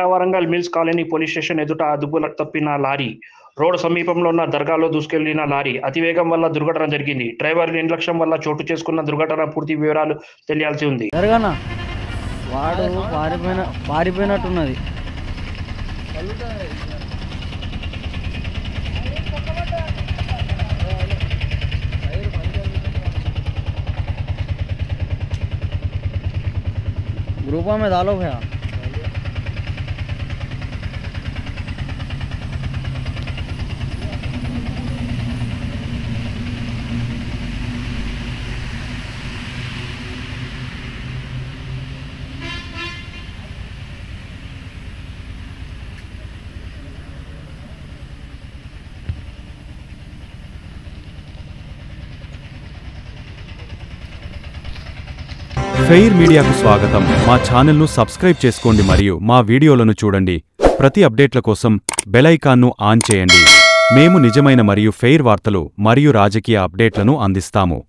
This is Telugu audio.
Warangal mills colony police station ఎదుట అదుపు తప్పిన లారీ. రోడ్డు సమీపంలో ఉన్న దర్గాలో దూసుకెళ్లిన లారీ అతివేగం వల్ల దుర్ఘటన జరిగింది. డ్రైవర్ నిర్లక్ష్యం వల్ల చోటు చేసుకున్న దుర్ఘటన పూర్తి వివరాలు తెలియాల్సి ఉంది. వాడు పారిపోయినట్టున్నది. ग्रुपों में डालो भैया। ఫెయిర్ మీడియాకు స్వాగతం. మా ఛానల్ను సబ్స్క్రైబ్ చేసుకోండి మరియు మా వీడియోలను చూడండి. ప్రతి అప్డేట్ల కోసం బెల్ ఐకాన్ను ఆన్ చేయండి. మేము నిజమైన మరియు ఫెయిర్ వార్తలు మరియు రాజకీయ అప్డేట్లను అందిస్తాము.